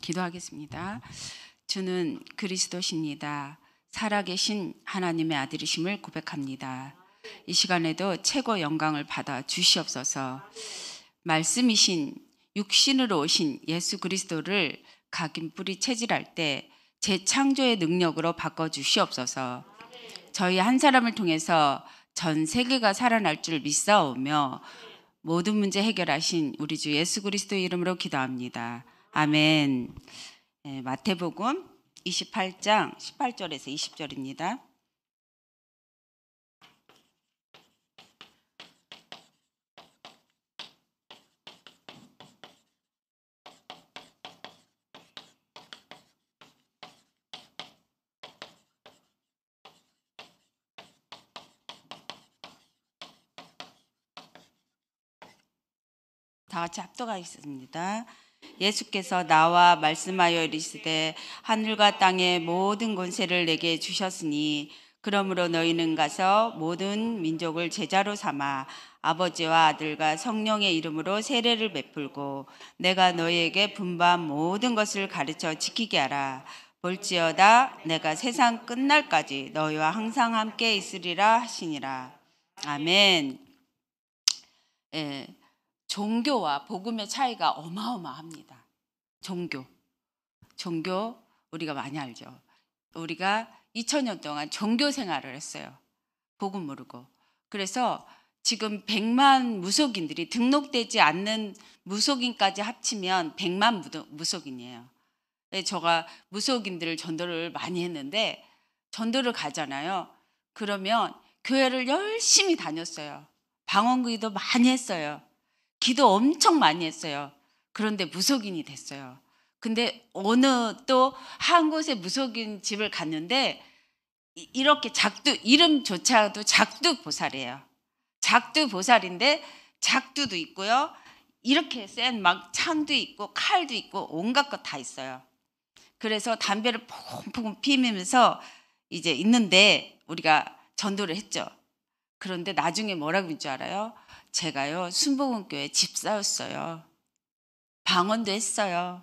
기도하겠습니다. 주는 그리스도십니다. 살아계신 하나님의 아들이심을 고백합니다. 이 시간에도 최고 영광을 받아 주시옵소서. 말씀이신 육신으로 오신 예수 그리스도를 각인 뿌리 체질할 때 재창조의 능력으로 바꿔주시옵소서. 저희 한 사람을 통해서 전 세계가 살아날 줄 믿사오며 모든 문제 해결하신 우리 주 예수 그리스도의 이름으로 기도합니다. 아멘. 마태복음 28장 18절에서 20절입니다. 다 같이 합독하겠습니다. 예수께서 나와 말씀하여 이르시되 하늘과 땅의 모든 권세를 내게 주셨으니 그러므로 너희는 가서 모든 민족을 제자로 삼아 아버지와 아들과 성령의 이름으로 세례를 베풀고 내가 너희에게 분부한 모든 것을 가르쳐 지키게 하라. 볼지어다 내가 세상 끝날까지 너희와 항상 함께 있으리라 하시니라. 아멘. 종교와 복음의 차이가 어마어마합니다. 종교 우리가 많이 알죠. 우리가 2000년 동안 종교 생활을 했어요. 복음 모르고. 그래서 지금 100만 무속인들이 등록되지 않는 무속인까지 합치면 100만 무속인이에요. 제가 무속인들 전도를 많이 했는데 전도를 가잖아요. 그러면 교회를 열심히 다녔어요. 방언기도 많이 했어요. 기도 엄청 많이 했어요. 그런데 무속인이 됐어요. 근데 어느 또 한 곳에 무속인 집을 갔는데 이렇게 이름조차도 작두보살이에요. 작두보살인데 작두도 있고요. 이렇게 센 막 창도 있고 칼도 있고 온갖 것 다 있어요. 그래서 담배를 퐁퐁 피우면서 이제 있는데 우리가 전도를 했죠. 그런데 나중에 뭐라고 할 줄 알아요? 제가요 순복음교회 집사였어요. 방언도 했어요.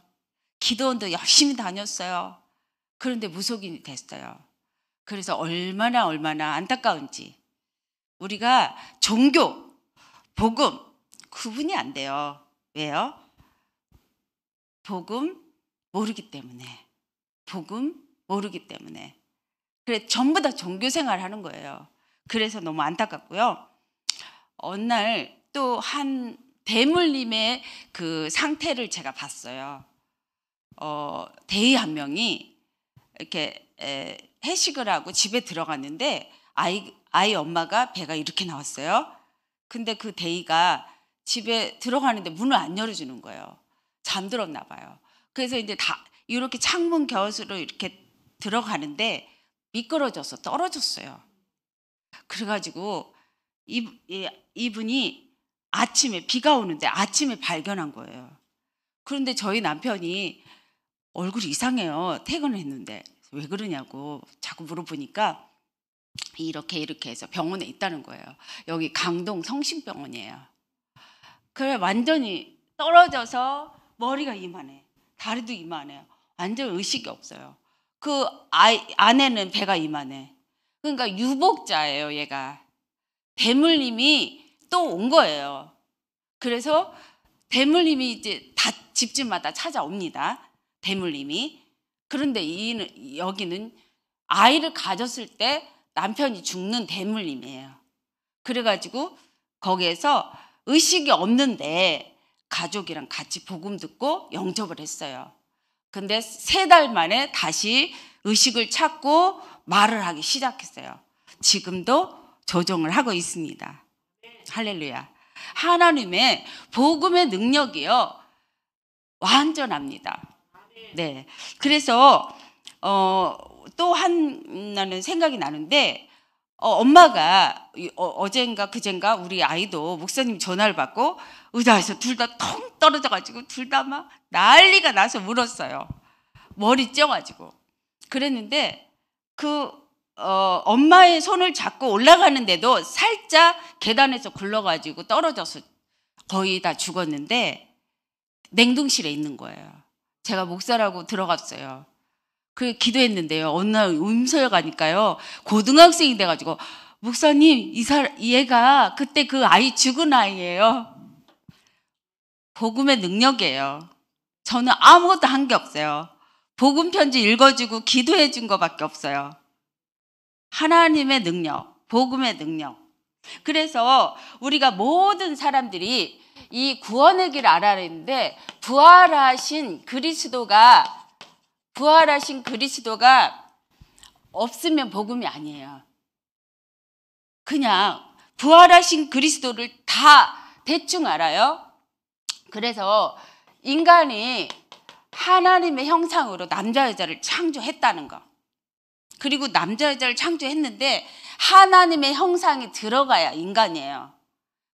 기도원도 열심히 다녔어요. 그런데 무속인이 됐어요. 그래서 얼마나 안타까운지 우리가 종교, 복음 구분이 안 돼요. 왜요? 복음 모르기 때문에. 그래 전부 다 종교 생활하는 거예요. 그래서 너무 안타깝고요. 어느 날 또 한 대물림의 그 상태를 제가 봤어요. 대의 한 명이 이렇게 회식을 하고 집에 들어갔는데 아이 엄마가 배가 이렇게 나왔어요. 근데 그 대의가 집에 들어가는데 문을 안 열어주는 거예요. 잠들었나 봐요. 그래서 이제 다 이렇게 창문 곁으로 이렇게 들어가는데 미끄러져서 떨어졌어요. 그래가지고 이분이 아침에 비가 오는데 아침에 발견한 거예요. 그런데 저희 남편이 얼굴이 이상해요. 퇴근을 했는데 왜 그러냐고 자꾸 물어보니까 이렇게 해서 병원에 있다는 거예요. 여기 강동 성심병원이에요. 그래 완전히 떨어져서 머리가 이만해. 다리도 이만해요. 완전 의식이 없어요. 그 아내는 배가 이만해. 그러니까 유복자예요, 얘가. 대물림이 또 온 거예요. 그래서 대물림이 이제 다 집집마다 찾아옵니다. 대물림이. 그런데 여기는 아이를 가졌을 때 남편이 죽는 대물림이에요. 그래가지고 거기에서 의식이 없는데 가족이랑 같이 복음 듣고 영접을 했어요. 근데 3달 만에 다시 의식을 찾고 말을 하기 시작했어요. 지금도 조종을 하고 있습니다. 할렐루야. 하나님의 복음의 능력이요 완전합니다. 네. 그래서 또 하나는 생각이 나는데 엄마가 어젠가 그젠가 우리 아이도 목사님 전화를 받고 의자에서 둘 다 텅 떨어져가지고 둘 다 막 난리가 나서 울었어요. 머리 쪄가지고. 그랬는데 엄마의 손을 잡고 올라가는데도 살짝 계단에서 굴러가지고 떨어져서 거의 다 죽었는데 냉동실에 있는 거예요. 제가 목사라고 들어갔어요. 그 기도했는데요. 어느 날 음소에 가니까요. 고등학생이 돼가지고 목사님 얘가 그때 그 아이 죽은 아이예요. 복음의 능력이에요. 저는 아무것도 한 게 없어요. 복음 편지 읽어주고 기도해 준 것밖에 없어요. 하나님의 능력, 복음의 능력. 그래서 우리가 모든 사람들이 이 구원의 길을 알아야 하는데 부활하신 그리스도가 없으면 복음이 아니에요. 그냥 부활하신 그리스도를 다 대충 알아요. 그래서 인간이 하나님의 형상으로 남자 여자를 창조했다는 거. 그리고 남자 여자를 창조했는데 하나님의 형상이 들어가야 인간이에요.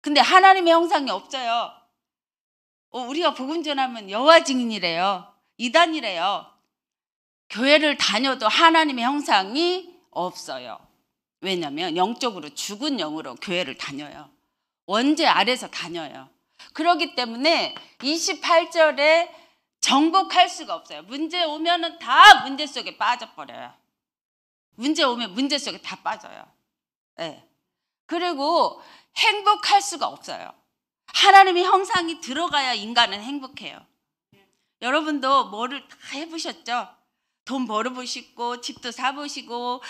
근데 하나님의 형상이 없어요. 우리가 복음 전하면 여호와 증인이래요. 이단이래요. 교회를 다녀도 하나님의 형상이 없어요. 왜냐하면 영적으로 죽은 영으로 교회를 다녀요. 원죄 아래서 다녀요. 그렇기 때문에 28절에 정복할 수가 없어요. 문제 오면은 다 문제 속에 빠져버려요. 문제 오면 문제 속에 다 빠져요. 네. 그리고 행복할 수가 없어요. 하나님의 형상이 들어가야 인간은 행복해요. 여러분도 뭐를 다 해보셨죠? 돈 벌어보시고 집도 사보시고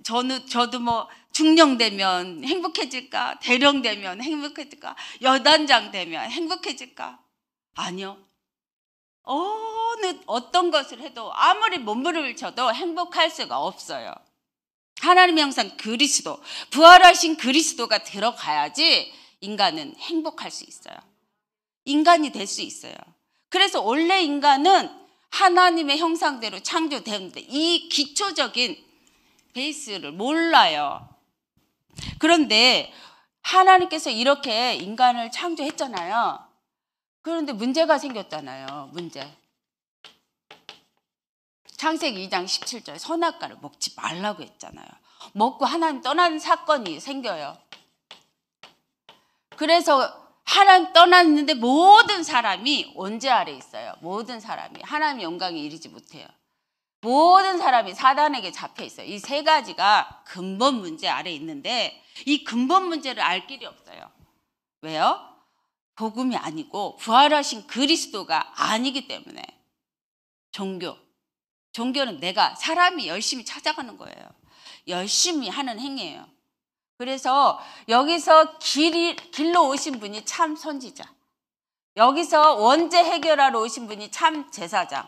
저도 뭐 중령되면 행복해질까? 대령되면 행복해질까? 여단장 되면 행복해질까? 아니요. 어떤 것을 해도 아무리 몸부림을 쳐도 행복할 수가 없어요. 하나님의 형상 그리스도, 부활하신 그리스도가 들어가야지 인간은 행복할 수 있어요. 인간이 될 수 있어요. 그래서 원래 인간은 하나님의 형상대로 창조되는데 이 기초적인 베이스를 몰라요. 그런데 하나님께서 이렇게 인간을 창조했잖아요. 그런데 문제가 생겼잖아요. 문제. 창세기 2장 17절 선악과를 먹지 말라고 했잖아요. 먹고 하나님 떠나는 사건이 생겨요. 그래서 하나님 떠났는데 모든 사람이 원죄 아래 있어요. 모든 사람이 하나님의 영광에 이르지 못해요. 모든 사람이 사단에게 잡혀 있어요. 이 세 가지가 근본 문제 아래 있는데 이 근본 문제를 알 길이 없어요. 왜요? 복음이 아니고 부활하신 그리스도가 아니기 때문에. 종교는 내가 사람이 열심히 찾아가는 거예요. 열심히 하는 행위예요. 그래서 여기서 길로 오신 분이 참 선지자. 여기서 원죄 해결하러 오신 분이 참 제사장.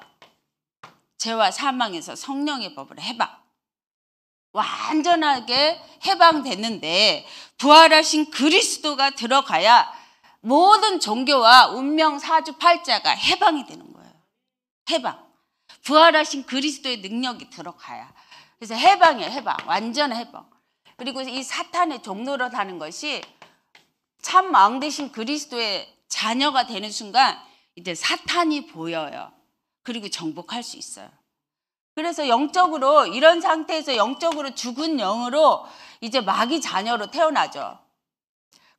죄와 사망에서 성령의 법으로 해방. 완전하게 해방됐는데 부활하신 그리스도가 들어가야 모든 종교와 운명 사주팔자가 해방이 되는 거예요. 해방. 부활하신 그리스도의 능력이 들어가야. 그래서 해방이에요. 해방. 완전 해방. 그리고 이 사탄의 종노릇 하는 것이 참 왕 되신 그리스도의 자녀가 되는 순간 이제 사탄이 보여요. 그리고 정복할 수 있어요. 그래서 영적으로 이런 상태에서 영적으로 죽은 영으로 이제 마귀 자녀로 태어나죠.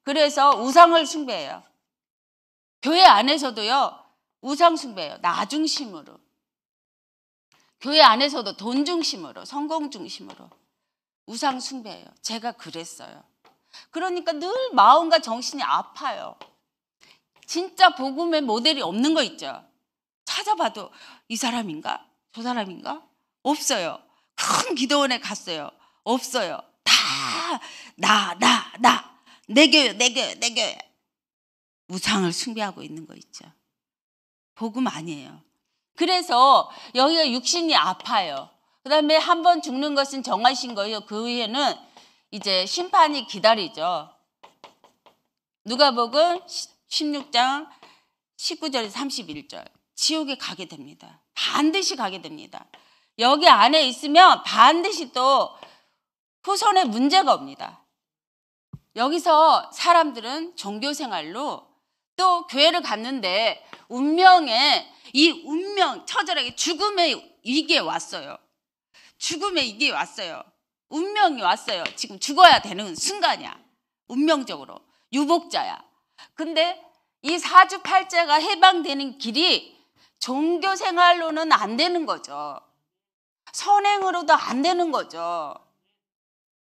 그래서 우상을 숭배해요. 교회 안에서도요. 우상 숭배해요. 나 중심으로. 교회 안에서도 돈 중심으로, 성공 중심으로 우상 숭배해요. 제가 그랬어요. 그러니까 늘 마음과 정신이 아파요. 진짜 복음의 모델이 없는 거 있죠. 찾아봐도 이 사람인가? 저 사람인가? 없어요. 큰 기도원에 갔어요. 없어요. 다 내 교회. 우상을 숭배하고 있는 거 있죠. 복음 아니에요. 그래서 여기가 육신이 아파요. 그 다음에 한 번 죽는 것은 정하신 거예요. 그 후에는 이제 심판이 기다리죠. 누가복음 16장 19절에서 31절. 지옥에 가게 됩니다. 반드시 가게 됩니다. 여기 안에 있으면 반드시 또 후손에 문제가 옵니다. 여기서 사람들은 종교생활로 또 교회를 갔는데 이 운명 처절하게 죽음의 위기에 왔어요. 죽음의 위기에 왔어요. 운명이 왔어요. 지금 죽어야 되는 순간이야. 운명적으로. 유복자야. 근데 이 사주팔자가 해방되는 길이 종교 생활로는 안 되는 거죠. 선행으로도 안 되는 거죠.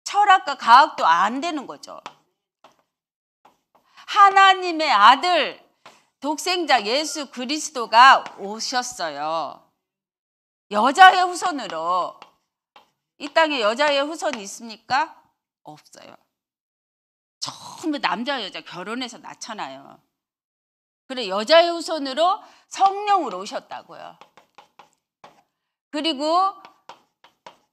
철학과 과학도 안 되는 거죠. 하나님의 아들 독생자 예수 그리스도가 오셨어요. 여자의 후손으로. 이 땅에 여자의 후손이 있습니까? 없어요. 전부 남자 여자 결혼해서 낳잖아요. 그래 여자의 후손으로 성령으로 오셨다고요. 그리고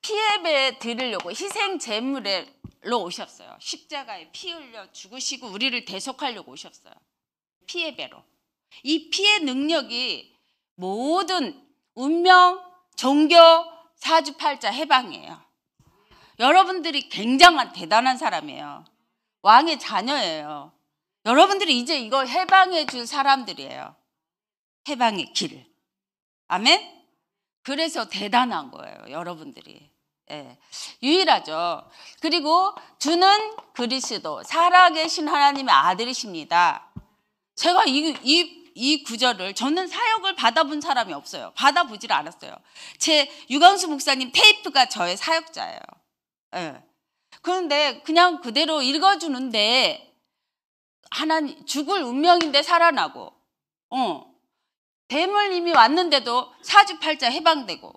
피예배 드리려고 희생 제물로 오셨어요. 십자가에 피 흘려 죽으시고 우리를 대속하려고 오셨어요. 피예배로. 이 피의 능력이 모든 운명, 종교, 사주팔자 해방이에요. 여러분들이 굉장한 대단한 사람이에요. 왕의 자녀예요. 여러분들이 이제 이거 해방해 줄 사람들이에요. 해방의 길. 아멘? 그래서 대단한 거예요. 여러분들이. 예, 유일하죠. 그리고 주는 그리스도 살아계신 하나님의 아들이십니다. 제가 이 구절을 저는 사역을 받아본 사람이 없어요. 받아보질 않았어요. 제 유광수 목사님 테이프가 저의 사역자예요. 예. 그런데 그냥 그대로 읽어주는데 하나님 죽을 운명인데 살아나고 대물림이 왔는데도 사주팔자 해방되고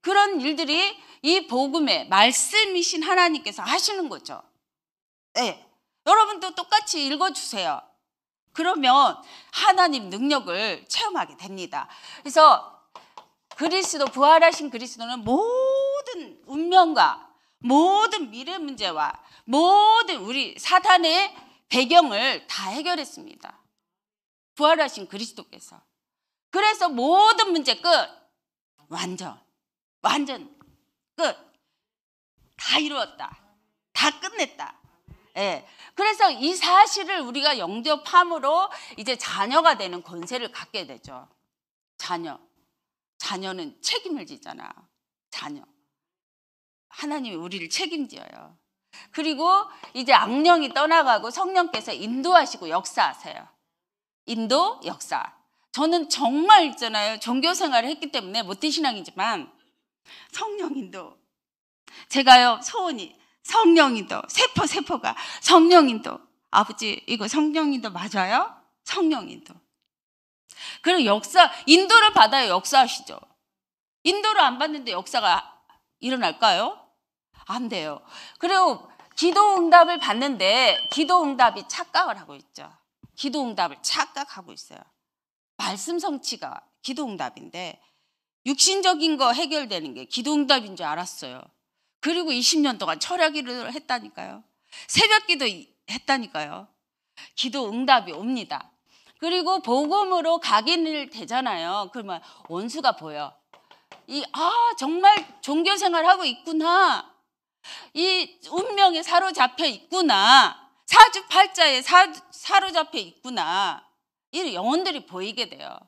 그런 일들이 이 복음의 말씀이신 하나님께서 하시는 거죠. 네. 여러분도 똑같이 읽어주세요. 그러면 하나님 능력을 체험하게 됩니다. 그래서 그리스도, 부활하신 그리스도는 모든 운명과 모든 미래 문제와 모든 우리 사탄의 배경을 다 해결했습니다. 부활하신 그리스도께서. 그래서 모든 문제 끝. 완전 끝. 다 이루었다. 다 끝냈다. 예. 그래서 이 사실을 우리가 영접함으로 이제 자녀가 되는 권세를 갖게 되죠. 자녀는 책임을 지잖아. 자녀. 하나님이 우리를 책임져요. 그리고 이제 악령이 떠나가고 성령께서 인도하시고 역사하세요. 인도, 역사. 저는 정말 있잖아요. 종교 생활을 했기 때문에 모태신앙이지만 성령 인도. 제가요, 소원이 성령 인도. 세포가 성령 인도. 아버지, 이거 성령 인도 맞아요? 성령 인도. 그리고 역사, 인도를 받아야 역사하시죠. 인도를 안 받는데 역사가 일어날까요? 안 돼요. 그리고 기도 응답을 받는데 기도 응답이 착각을 하고 있죠. 기도 응답을 착각하고 있어요. 말씀 성취가 기도 응답인데 육신적인 거 해결되는 게 기도 응답인 줄 알았어요. 그리고 20년 동안 철야기도를 했다니까요. 새벽기도 했다니까요. 기도 응답이 옵니다. 그리고 복음으로 각인을 되잖아요. 그러면 원수가 보여. 정말 종교 생활하고 있구나. 이 운명에 사로잡혀 있구나. 사주팔자에 사로잡혀 있구나. 이 영혼들이 보이게 돼요.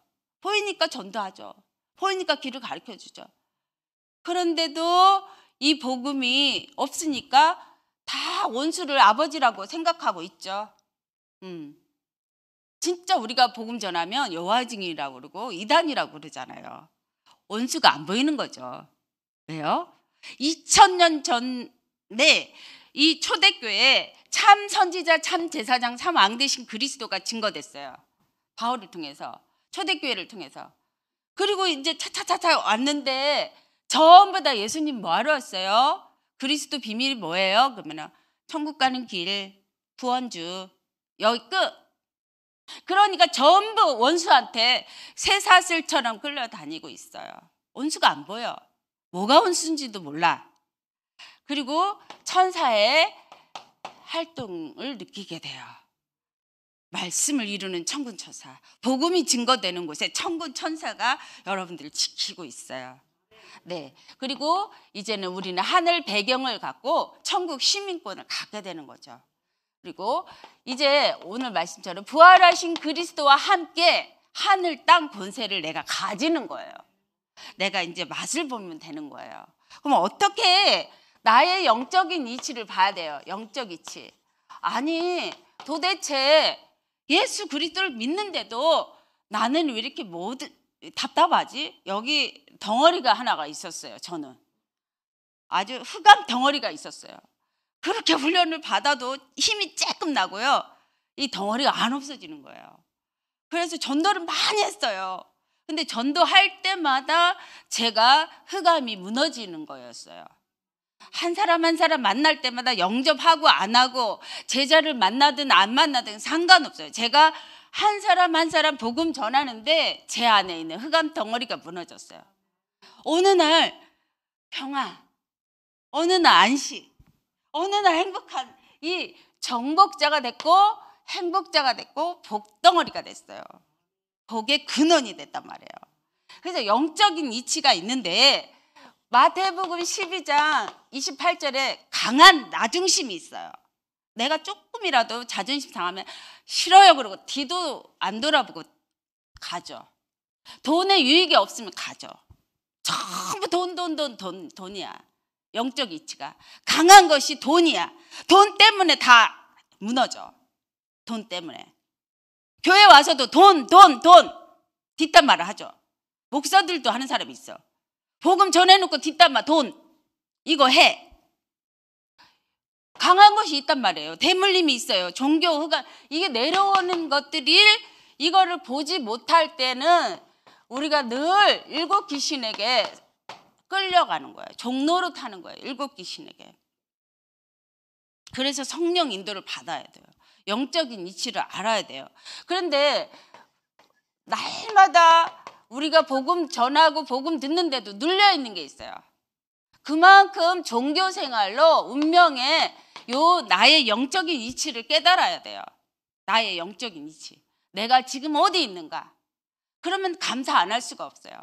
보이니까 전도하죠. 보이니까 길을 가르쳐주죠. 그런데도 이 복음이 없으니까 다 원수를 아버지라고 생각하고 있죠. 진짜 우리가 복음 전하면 여호와증인이라고 그러고 이단이라고 그러잖아요. 원수가 안 보이는 거죠. 왜요? 2000년 전에 이 초대교회에 참 선지자, 참 제사장, 참 왕 되신 그리스도가 증거됐어요. 바울을 통해서, 초대교회를 통해서. 그리고 이제 차차차차 왔는데 전부 다 예수님 뭐하러 왔어요? 그리스도 비밀이 뭐예요? 그러면 천국 가는 길, 구원주, 여기 끝. 그러니까 전부 원수한테 쇠사슬처럼 끌려다니고 있어요. 원수가 안 보여. 뭐가 원수인지도 몰라. 그리고 천사의 활동을 느끼게 돼요. 말씀을 이루는 천군 천사, 복음이 증거되는 곳에 천군 천사가 여러분들을 지키고 있어요. 네. 그리고 이제는 우리는 하늘 배경을 갖고 천국 시민권을 갖게 되는 거죠. 그리고 이제 오늘 말씀처럼 부활하신 그리스도와 함께 하늘 땅 권세를 내가 가지는 거예요. 내가 이제 맛을 보면 되는 거예요. 그럼 어떻게 나의 영적인 이치를 봐야 돼요? 영적 이치. 아니 도대체 예수 그리스도를 믿는데도 나는 왜 이렇게 답답하지? 여기 덩어리가 하나가 있었어요. 저는 아주 흑암 덩어리가 있었어요. 그렇게 훈련을 받아도 힘이 조금 나고요, 이 덩어리가 안 없어지는 거예요. 그래서 전도를 많이 했어요. 근데 전도할 때마다 제가 흑암이 무너지는 거였어요. 한 사람 한 사람 만날 때마다 영접하고 안 하고 제자를 만나든 안 만나든 상관없어요. 제가 한 사람 한 사람 복음 전하는데 제 안에 있는 흑암 덩어리가 무너졌어요. 어느 날 평화, 어느 날 안식, 어느 날 행복한 이 정복자가 됐고 행복자가 됐고 복덩어리가 됐어요. 복의 근원이 됐단 말이에요. 그래서 영적인 이치가 있는데 마태복음 12장 28절에 강한 나중심이 있어요. 내가 조금이라도 자존심 상하면 싫어요 그러고 뒤도 안 돌아보고 가죠. 돈에 유익이 없으면 가죠. 전부 돈이야. 영적 이치가 강한 것이 돈이야. 돈 때문에 다 무너져. 돈 때문에. 교회 와서도 돈 뒷담화를 하죠. 목사들도 하는 사람이 있어. 복음 전해놓고 뒷담화 돈 이거 해. 강한 것이 있단 말이에요. 대물림이 있어요. 종교 흑암 이게 내려오는 것들이 이거를 보지 못할 때는 우리가 늘 일곱 귀신에게 끌려가는 거예요. 종로로 타는 거예요. 일곱 귀신에게. 그래서 성령 인도를 받아야 돼요. 영적인 이치를 알아야 돼요. 그런데 날마다 우리가 복음 전하고 복음 듣는데도 눌려 있는 게 있어요. 그만큼 종교 생활로 운명에 나의 영적인 이치를 깨달아야 돼요. 나의 영적인 이치. 내가 지금 어디 있는가? 그러면 감사 안 할 수가 없어요.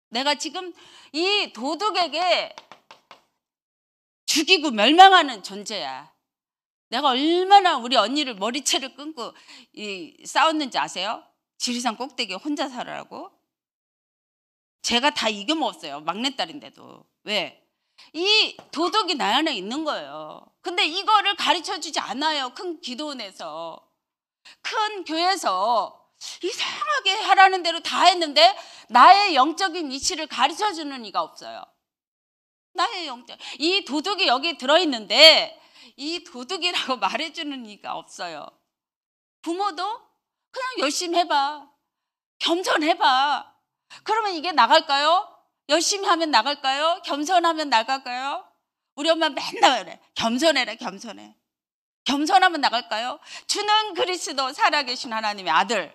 내가 지금 이 도둑에게 죽이고 멸망하는 존재야. 내가 얼마나 우리 언니를 머리채를 끊고 싸웠는지 아세요? 지리산 꼭대기에 혼자 살아라고? 제가 다 이겨먹었어요. 막내딸인데도. 왜? 이 도덕이 나 안에 있는 거예요. 근데 이거를 가르쳐주지 않아요. 큰 기도원에서. 큰 교회에서 이상하게 하라는 대로 다 했는데 나의 영적인 이치를 가르쳐주는 이가 없어요. 나의 이 도둑이 여기 들어있는데 이 도둑이라고 말해주는 이가 없어요. 부모도 그냥 열심히 해봐. 겸손해봐. 그러면 이게 나갈까요? 열심히 하면 나갈까요? 겸손하면 나갈까요? 우리 엄마 맨날 그래. 겸손해라, 겸손해. 겸손하면 나갈까요? 주는 그리스도 살아계신 하나님의 아들.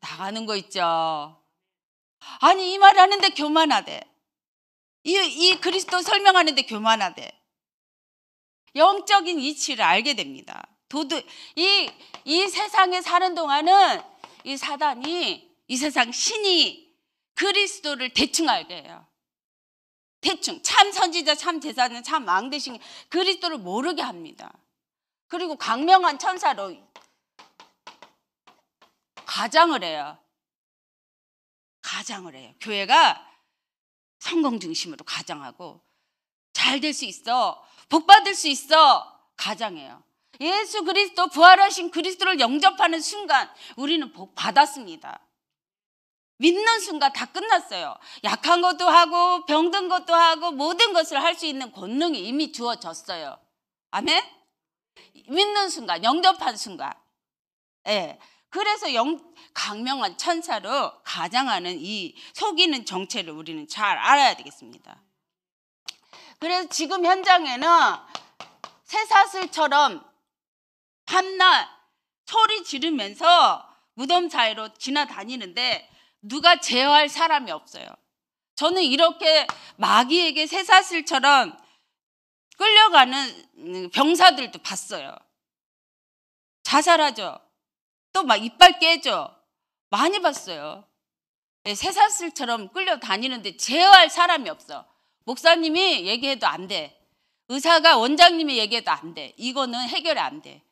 나가는 거 있죠. 아니 이 말 하는데 교만하대. 이 그리스도 설명하는데 교만하대. 영적인 이치를 알게 됩니다. 이 세상에 사는 동안은 이 사단이 이 세상 신이 그리스도를 대충 알게 해요. 대충 참 선지자 참 제사장 참 왕 대신 그리스도를 모르게 합니다. 그리고 강명한 천사로 가장을 해요. 가장을 해요. 교회가 성공 중심으로 가장하고 잘 될 수 있어. 복 받을 수 있어. 가장해요. 예수 그리스도 부활하신 그리스도를 영접하는 순간 우리는 복 받았습니다. 믿는 순간 다 끝났어요. 약한 것도 하고 병든 것도 하고 모든 것을 할 수 있는 권능이 이미 주어졌어요. 아멘? 믿는 순간, 영접한 순간. 예. 그래서 강명한 천사로 가장하는 이 속이는 정체를 우리는 잘 알아야 되겠습니다. 그래서 지금 현장에는 쇠사슬처럼 밤낮 소리 지르면서 무덤 사이로 지나다니는데 누가 제어할 사람이 없어요. 저는 이렇게 마귀에게 쇠사슬처럼 끌려가는 병사들도 봤어요. 자살하죠. 또 막 이빨 깨죠. 많이 봤어요. 쇠사슬처럼 끌려다니는데 제어할 사람이 없어. 목사님이 얘기해도 안 돼. 의사가 원장님이 얘기해도 안 돼. 이거는 해결이 안 돼.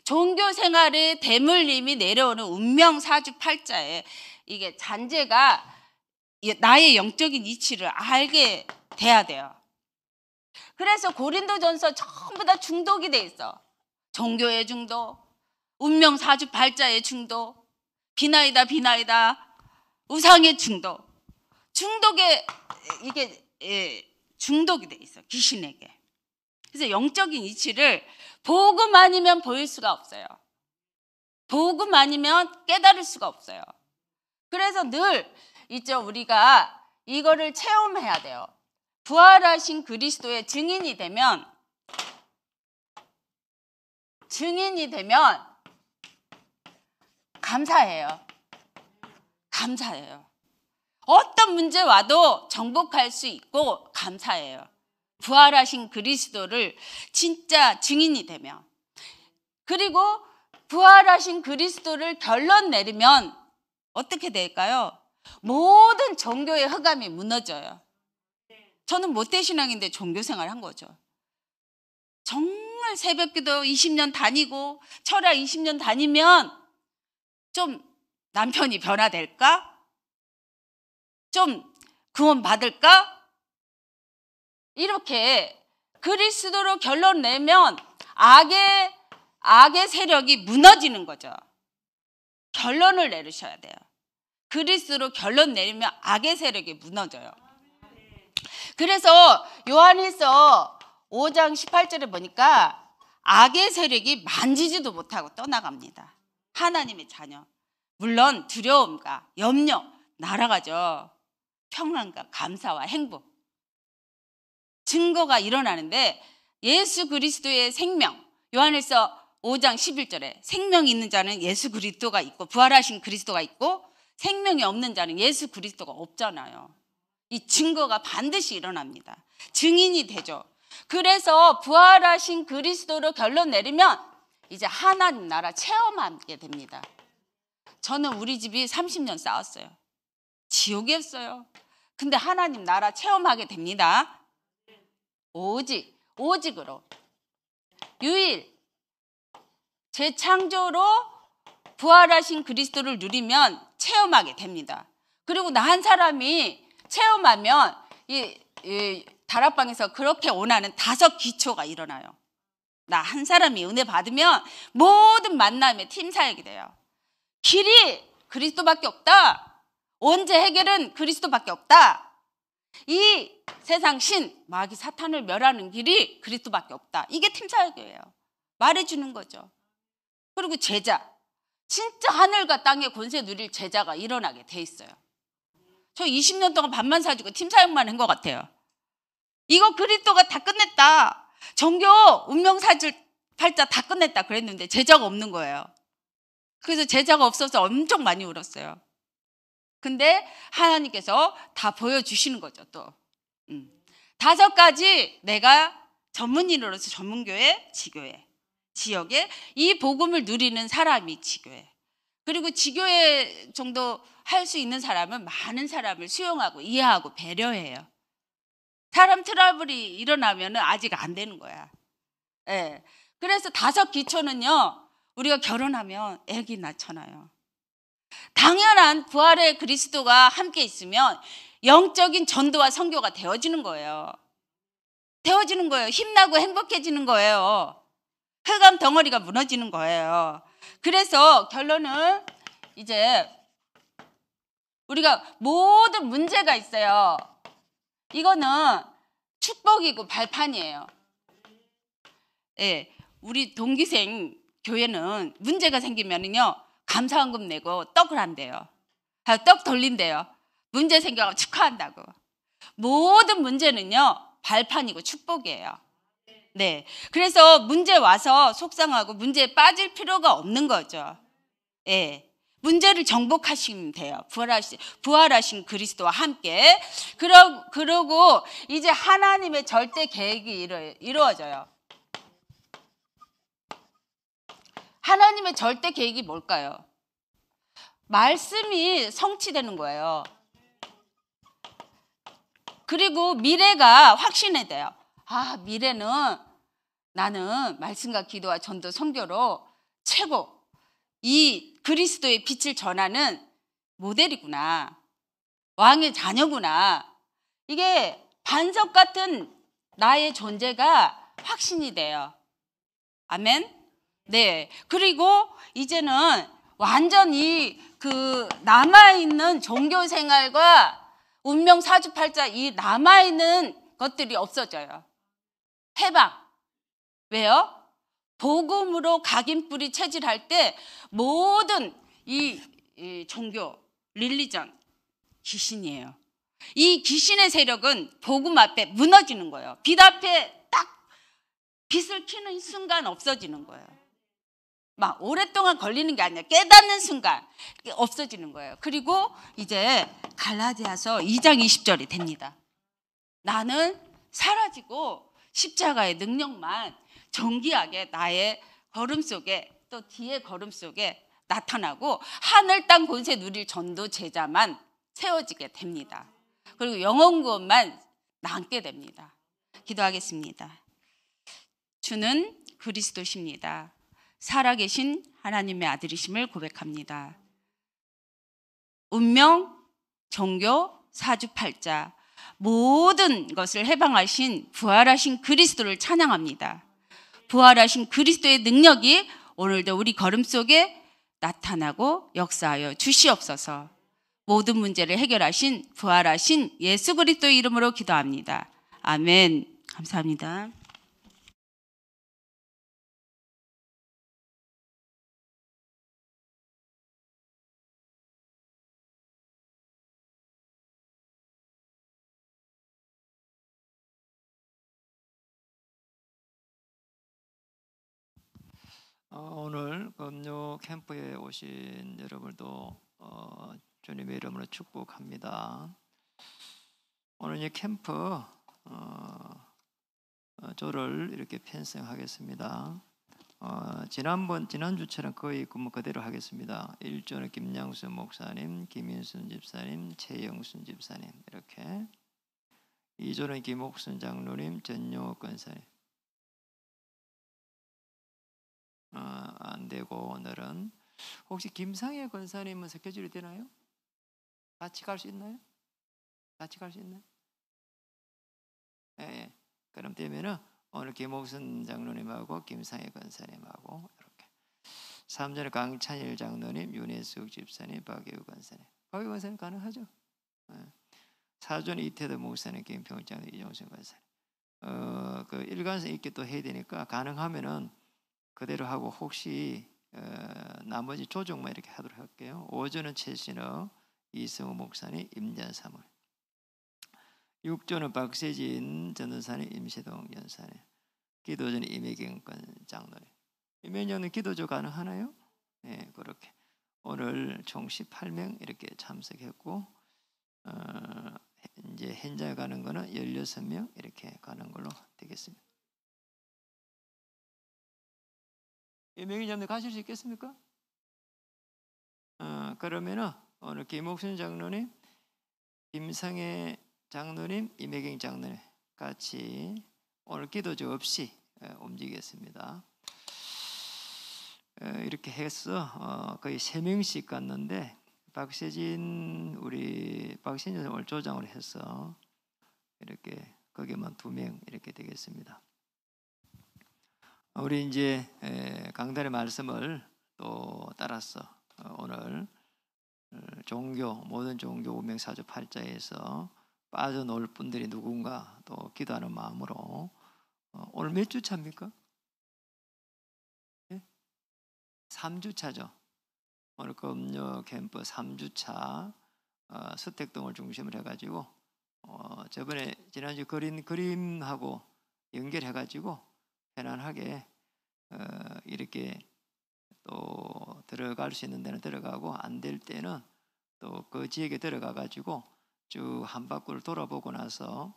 종교 생활의 대물림이 내려오는 운명 사주팔자에 이게 잔재가 나의 영적인 이치를 알게 돼야 돼요. 그래서 고린도전서 전부 다 중독이 돼 있어. 종교의 중독, 운명 사주팔자의 중독, 비나이다 비나이다. 우상의 중독에 이게 중독이 돼 있어, 귀신에게. 그래서 영적인 이치를 복음 아니면 보일 수가 없어요. 복음 아니면 깨달을 수가 없어요. 그래서 늘 있죠, 우리가 이거를 체험해야 돼요. 부활하신 그리스도의 증인이 되면 감사해요. 어떤 문제 와도 정복할 수 있고 감사해요. 부활하신 그리스도를 진짜 증인이 되면. 그리고 부활하신 그리스도를 결론 내리면 어떻게 될까요? 모든 종교의 흑암이 무너져요. 저는 모태신앙인데 종교생활 한 거죠. 정말 새벽기도 20년 다니고 철야 20년 다니면 좀 남편이 변화될까? 좀 구원 받을까? 이렇게 그리스도로 결론 내면 악의 세력이 무너지는 거죠. 결론을 내리셔야 돼요. 그리스도로 결론 내리면 악의 세력이 무너져요. 그래서 요한일서 5장 18절에 보니까 악의 세력이 만지지도 못하고 떠나갑니다. 하나님의 자녀. 물론 두려움과 염려 날아가죠. 평안과 감사와 행복. 증거가 일어나는데 예수 그리스도의 생명, 요한일서 5장 11절에 생명이 있는 자는 예수 그리스도가 있고 부활하신 그리스도가 있고 생명이 없는 자는 예수 그리스도가 없잖아요. 이 증거가 반드시 일어납니다. 증인이 되죠. 그래서 부활하신 그리스도로 결론 내리면 이제 하나님 나라 체험하게 됩니다. 저는 우리 집이 30년 싸웠어요. 지옥이었어요. 근데 하나님 나라 체험하게 됩니다. 오직으로 유일 재창조로 부활하신 그리스도를 누리면 체험하게 됩니다. 그리고 나 한 사람이 체험하면 이 다락방에서 그렇게 원하는 5 기초가 일어나요. 나 한 사람이 은혜 받으면 모든 만남의 팀 사역이 돼요. 길이 그리스도밖에 없다. 원죄 해결은 그리스도밖에 없다. 이 세상 신 마귀 사탄을 멸하는 길이 그리스도밖에 없다. 이게 팀 사역이에요. 말해주는 거죠. 그리고 제자, 진짜 하늘과 땅의 권세 누릴 제자가 일어나게 돼 있어요. 저 20년 동안 밥만 사주고 팀 사역만 한 것 같아요. 이거 그리스도가 다 끝냈다. 종교 운명사줄 팔자 다 끝냈다 그랬는데 제자가 없는 거예요. 그래서 제자가 없어서 엄청 많이 울었어요. 근데 하나님께서 다 보여주시는 거죠. 또 5가지 내가 전문인으로서 전문교회, 지교회, 지역에 이 복음을 누리는 사람이 지교회. 그리고 지교회 정도 할 수 있는 사람은 많은 사람을 수용하고 이해하고 배려해요. 사람 트러블이 일어나면 아직 안 되는 거야. 예. 그래서 5 기초는요, 우리가 결혼하면 아기 낳잖아요. 당연한 부활의 그리스도가 함께 있으면 영적인 전도와 선교가 되어지는 거예요. 힘나고 행복해지는 거예요. 흑암 덩어리가 무너지는 거예요. 그래서 결론은 이제 우리가 모든 문제가 있어요. 이거는 축복이고 발판이에요. 예, 우리 동기생 교회는 문제가 생기면은요, 감사원금 내고 떡을 한대요. 떡 돌린대요. 문제 생겨서 축하한다고. 모든 문제는요, 발판이고 축복이에요. 네. 그래서 문제 와서 속상하고 문제에 빠질 필요가 없는 거죠. 예. 문제를 정복하시면 돼요. 부활하신 그리스도와 함께. 그러고 이제 하나님의 절대 계획이 이루어져요. 하나님의 절대 계획이 뭘까요? 말씀이 성취되는 거예요. 그리고 미래가 확신이 돼요. 아, 미래는 나는 말씀과 기도와 전도 선교로 최고 이 그리스도의 빛을 전하는 모델이구나. 왕의 자녀구나. 이게 반석 같은 나의 존재가 확신이 돼요. 아멘? 네. 그리고 이제는 완전히 그 남아있는 종교 생활과 운명 사주팔자 이 남아있는 것들이 없어져요. 해방. 왜요? 복음으로 각인뿌리 체질할 때 모든 이 종교, 릴리전, 귀신이에요. 이 귀신의 세력은 복음 앞에 무너지는 거예요. 빛 앞에 딱 빛을 켜는 순간 없어지는 거예요. 막 오랫동안 걸리는 게 아니라 깨닫는 순간 없어지는 거예요. 그리고 이제 갈라디아서 2장 20절이 됩니다. 나는 사라지고 십자가의 능력만 정기하게 나의 걸음 속에 또 뒤의 걸음 속에 나타나고 하늘 땅 권세 누릴 전도 제자만 세워지게 됩니다. 그리고 영원 구원만 남게 됩니다. 기도하겠습니다. 주는 그리스도십니다. 살아계신 하나님의 아들이심을 고백합니다. 운명, 종교, 사주팔자 모든 것을 해방하신 부활하신 그리스도를 찬양합니다. 부활하신 그리스도의 능력이 오늘도 우리 걸음 속에 나타나고 역사하여 주시옵소서. 모든 문제를 해결하신 부활하신 예수 그리스도의 이름으로 기도합니다. 아멘. 감사합니다. 오늘 금요 캠프에 오신 여러분도 주님의 이름으로 축복합니다. 오늘 이 캠프 조를 이렇게 편성하겠습니다. 지난주처럼 거의 그대로 하겠습니다. 1조는 김양수 목사님, 김인순 집사님, 최영순 집사님 이렇게. 2조는 김옥순 장로님, 전용옥 권사님. 안 되고 오늘은 혹시 김상혜 권사님은 스케줄이 되나요? 같이 갈 수 있나요? 같이 갈 수 있나요? 예. 그럼 되면은 오늘 김옥순 장로님하고 김상혜 권사님하고 이렇게. 3절에 강찬일 장로님, 윤혜숙 집사님, 박예우 권사님. 박예우 권사님 가능하죠? 예. 4조는 이태도 목사님, 김평 장로님, 이종선 권사님. 그 일관성 있게 또 해야 되니까 가능하면은 그대로 하고 혹시 나머지 조정만 이렇게 하도록 할게요. 5조는 최신호, 이승우 목사님, 임전 사물. 6조는 박세진 전도사님, 임세동 연사님. 기도조는 임혜경 장로님. 임혜경은 기도조 가능하나요? 네, 그렇게. 오늘 총 18명 이렇게 참석했고 이제 현장에 가는 거는 16명 이렇게 가는 걸로 되겠습니다. 임혜경 장로님 가실 수 있겠습니까? 그러면은 오늘 김옥순 장로님, 김상혜 장로님, 임혜경 장로님 같이 오늘 기도조 없이 움직이겠습니다. 이렇게 해서 거의 3명씩 갔는데 우리 박세진 오늘 조장으로 해서 이렇게 거기만 2명 이렇게 되겠습니다. 우리 이제 강단의 말씀을 또 따라서 오늘 모든 종교 운명 사주 팔자에서 빠져놓을 분들이 누군가 또 기도하는 마음으로 오늘 몇 주 차입니까? 네? 3주 차죠. 오늘 금요 캠프 3주 차 수택동을 중심으로 해가지고 저번에 지난주 그림하고 연결해가지고 편안하게 이렇게 또 들어갈 수 있는 데는 들어가고 안 될 때는 또 그 지역에 들어가 가지고 쭉 한 바퀴를 돌아보고 나서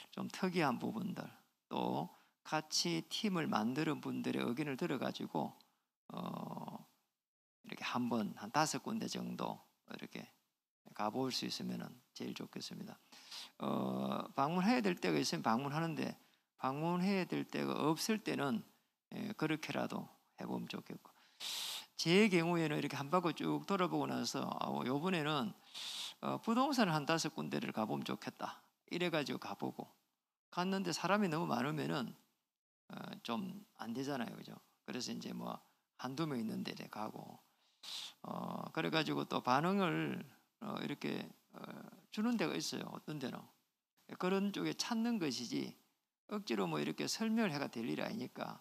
좀 특이한 부분들 또 같이 팀을 만드는 분들의 의견을 들어 가지고 이렇게 한 5군데 정도 이렇게 가볼 수 있으면 제일 좋겠습니다. 방문해야 될 때가 있으면 방문하는데 방문해야 될 때가 없을 때는 그렇게라도 해보면 좋겠고, 제 경우에는 이렇게 한 바퀴 쭉 돌아보고 나서 이번에는 부동산을 한 5군데를 가보면 좋겠다 이래가지고 가보고 갔는데 사람이 너무 많으면은 좀 안 되잖아요, 그죠? 그래서 이제 뭐 한두 명 있는 데 가고 그래가지고 또 반응을 이렇게 주는 데가 있어요. 어떤 데는 그런 쪽에 찾는 것이지 억지로 뭐 이렇게 설명을 해가 될 일이 아니니까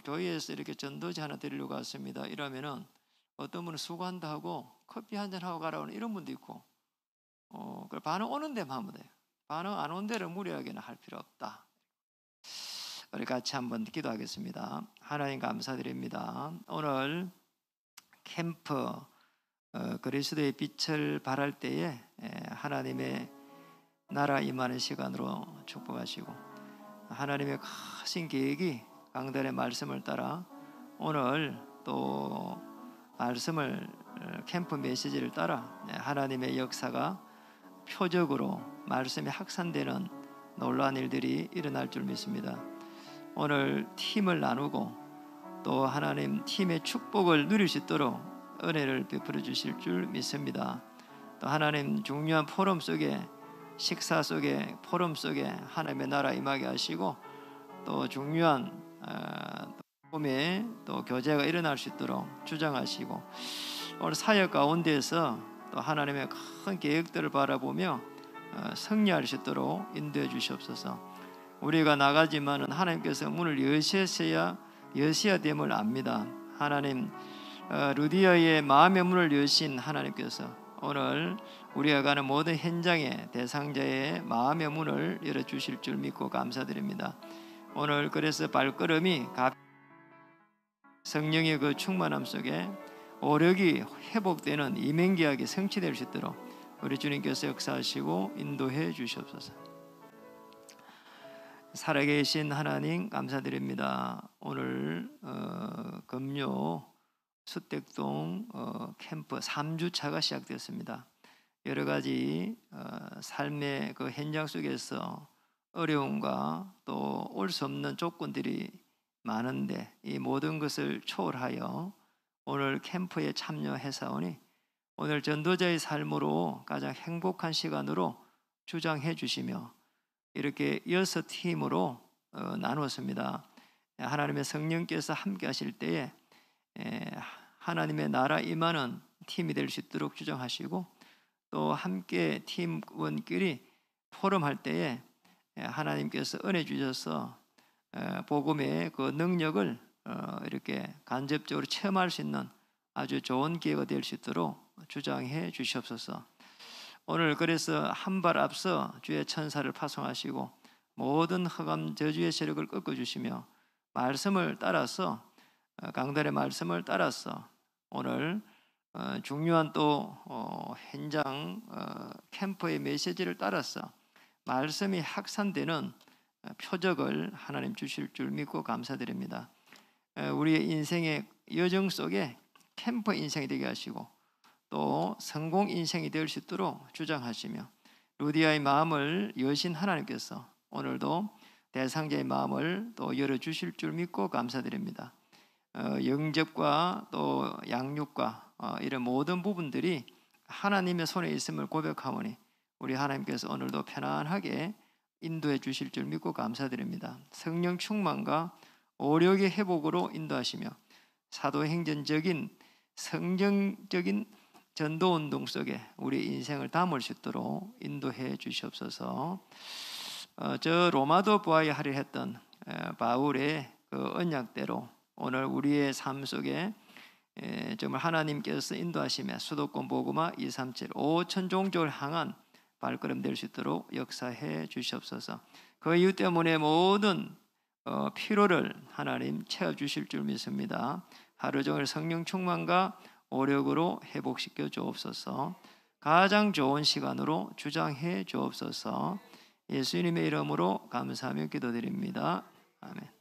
교회에서 이렇게 전도지 하나 드리려고 왔습니다. 이러면은 어떤 분은 수고한다 하고 커피 한잔 하고 가라고 이런 분도 있고 그 반응 오는 데만 하면 돼요. 반응 안 온 데를 무리하게는 할 필요 없다. 우리 같이 한번 기도하겠습니다. 하나님 감사드립니다. 오늘 캠프 그리스도의 빛을 발할 때에 하나님의 나라 임하는 시간으로 축복하시고 하나님의 크신 계획이 강단의 말씀을 따라 오늘 또 말씀을 캠프 메시지를 따라 하나님의 역사가 표적으로 말씀이 확산되는 놀라운 일들이 일어날 줄 믿습니다. 오늘 팀을 나누고 또 하나님 팀의 축복을 누릴 수 있도록 은혜를 베풀어 주실 줄 믿습니다. 또 하나님 중요한 포럼 속에 식사 속에 포럼 속에 하나님의 나라 임하게 하시고 또 중요한 꿈에 또 교제가 일어날 수 있도록 주장하시고 오늘 사역 가운데에서 또 하나님의 큰 계획들을 바라보며 승리할 수 있도록 인도해 주시옵소서. 우리가 나가지만은 하나님께서 문을 여셔야 됨을 압니다. 하나님 루디아의 마음의 문을 여신 하나님께서 오늘 우리가 가는 모든 현장의 대상자의 마음의 문을 열어주실 줄 믿고 감사드립니다. 오늘 그래서 발걸음이 성령의 그 충만함 속에 오력이 회복되는 이민계약이 성취될 수 있도록 우리 주님께서 역사하시고 인도해 주시옵소서. 살아계신 하나님 감사드립니다. 오늘 금요 수택동 캠프 3주차가 시작되었습니다. 여러 가지 삶의 그 현장 속에서 어려움과 또 올 수 없는 조건들이 많은데 이 모든 것을 초월하여 오늘 캠프에 참여해사오니 오늘 전도자의 삶으로 가장 행복한 시간으로 주장해 주시며 이렇게 6팀으로 나누었습니다. 하나님의 성령께서 함께 하실 때에 하나님의 나라 임하는 팀이 될 수 있도록 주장하시고 또 함께 팀원끼리 포럼할 때에 하나님께서 은혜 주셔서 복음의 그 능력을 이렇게 간접적으로 체험할 수 있는 아주 좋은 기회가 될 수 있도록 주장해 주시옵소서. 오늘 그래서 한 발 앞서 주의 천사를 파송하시고 모든 흑암 저주의 세력을 꺾어주시며 말씀을 따라서 강단의 말씀을 따라서 오늘 중요한 또 현장 캠프의 메시지를 따라서 말씀이 확산되는 표적을 하나님 주실 줄 믿고 감사드립니다. 우리의 인생의 여정 속에 캠프 인생이 되게 하시고 또 성공 인생이 될 수 있도록 주장하시며 루디아의 마음을 여신 하나님께서 오늘도 대상자의 마음을 또 열어주실 줄 믿고 감사드립니다. 영접과 또 양육과 이런 모든 부분들이 하나님의 손에 있음을 고백하오니 우리 하나님께서 오늘도 편안하게 인도해 주실 줄 믿고 감사드립니다. 성령 충만과 오력의 회복으로 인도하시며 사도행전적인 성경적인 전도운동 속에 우리 인생을 담을 수 있도록 인도해 주시옵소서. 저 로마도 부하에 하려 했던 바울의 그 언약대로 오늘 우리의 삶 속에 정말 하나님께서 인도하시며 수도권 복음화 237 5천 종족을 향한 발걸음 될 수 있도록 역사해 주시옵소서. 그 이유 때문에 모든 피로를 하나님 채워주실 줄 믿습니다. 하루 종일 성령 충만과 오력으로 회복시켜 주옵소서. 가장 좋은 시간으로 주장해 주옵소서. 예수님의 이름으로 감사하며 기도드립니다. 아멘.